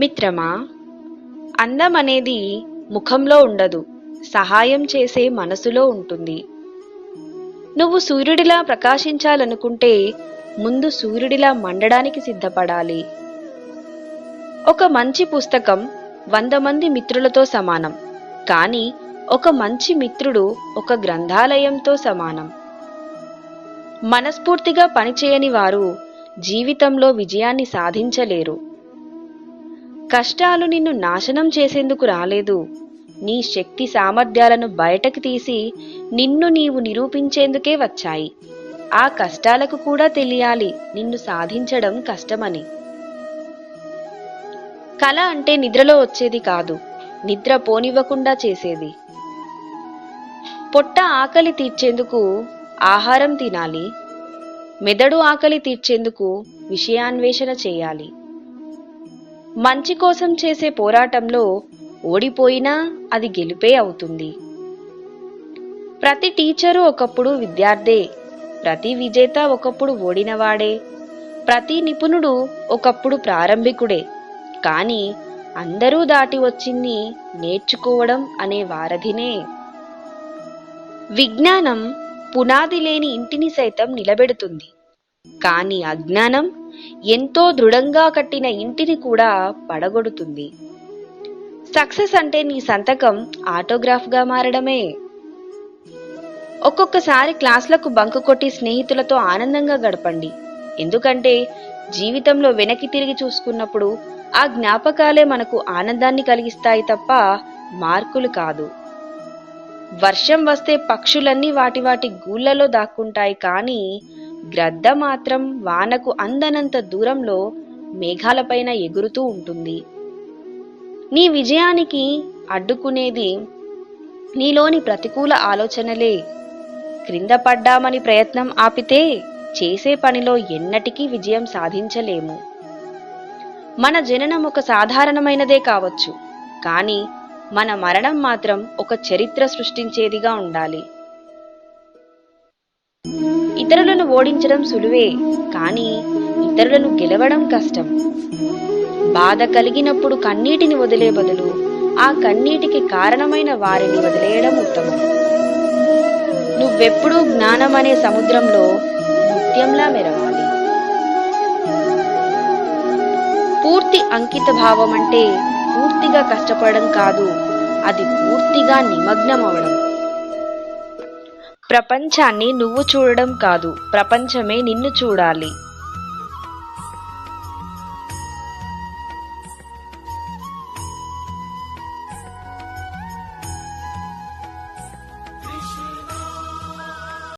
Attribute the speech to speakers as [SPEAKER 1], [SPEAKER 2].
[SPEAKER 1] మిత్రమా, అందం అనేది ముఖంలో ఉండదు, సహాయం చేసే మనసులో ఉంటుంది. నువ్వు సూర్యుడిలా ప్రకాశించాలనుకుంటే ముందు సూర్యుడిలా మండడానికి సిద్ధపడాలి. ఒక మంచి పుస్తకం 100 మంది మిత్రులతో సమానం, కానీ ఒక మంచి మిత్రుడు ఒక గ్రంథాలయంతో సమానం. మనస్ఫూర్తిగా పనిచేయని వారు జీవితంలో విజయాన్ని సాధించలేరు. కష్టాలు నిన్ను నాశనం చేసేందుకు రాలేదు, నీ శక్తి సామర్థ్యాలను బయటకు తీసి నిన్ను నీవు నిరూపించేందుకే వచ్చాయి. ఆ కష్టాలకు కూడా తెలియాలి నిన్ను సాధించడం కష్టమని. కళ అంటే నిద్రలో వచ్చేది కాదు, నిద్ర పోనివ్వకుండా చేసేది. పొట్ట ఆకలి తీర్చేందుకు ఆహారం తినాలి, మెదడు ఆకలి తీర్చేందుకు విషయాన్వేషణ చేయాలి. మంచి కోసం చేసే పోరాటంలో ఓడిపోయినా అది గెలుపే అవుతుంది. ప్రతి టీచరు ఒకప్పుడు విద్యార్థే, ప్రతి విజేత ఒకప్పుడు ఓడినవాడే, ప్రతి నిపుణుడు ఒకప్పుడు ప్రారంభికుడే. కానీ అందరూ దాటి వచ్చింది నేర్చుకోవడం అనే వారధినే. విజ్ఞానం పునాది లేని ఇంటిని సైతం నిలబెడుతుంది, కానీ అజ్ఞానం ఎంతో దృఢంగా కట్టిన ఇంటిని కూడా పడగొడుతుంది. సక్సెస్ అంటే నీ సంతకం ఆటోగ్రాఫ్గా మారడమే. ఒక్కొక్కసారి క్లాసులకు బంకు కొట్టి స్నేహితులతో ఆనందంగా గడపండి, ఎందుకంటే జీవితంలో వెనక్కి తిరిగి చూసుకున్నప్పుడు ఆ జ్ఞాపకాలే మనకు ఆనందాన్ని కలిగిస్తాయి తప్ప మార్కులు కాదు. వర్షం వస్తే పక్షులన్నీ వాటి వాటి గూళ్ళలో దాక్కుంటాయి, కానీ గ్రద్ద మాత్రం వానకు అందనంత దూరంలో మేఘాలపైన ఎగురుతూ ఉంటుంది. నీ విజయానికి అడ్డుకునేది నీలోని ప్రతికూల ఆలోచనలే. క్రింద పడ్డామని ప్రయత్నం ఆపితే చేసే పనిలో ఎన్నటికీ విజయం సాధించలేము. మన జననం ఒక సాధారణమైనదే కావచ్చు, కానీ మన మరణం మాత్రం ఒక చరిత్ర సృష్టించేదిగా ఉండాలి. ఇతరులను ఓడించడం సులువే, కానీ ఇతరులను గెలవడం కష్టం. బాధ కలిగినప్పుడు కన్నీటిని వదిలే బదులు ఆ కన్నీటికి కారణమైన వారిని వదిలేయడం ఉత్తమం. నువ్వెప్పుడూ జ్ఞానం అనే సముద్రంలో ముత్యంలా మెరవాలి. పూర్తి అంకిత భావం అంటే పూర్తిగా కష్టపడడం కాదు, అది పూర్తిగా నిమగ్నం అవడం. ప్రపంచాన్ని నువ్వు చూడడం కాదు, ప్రపంచమే నిన్ను చూడాలి.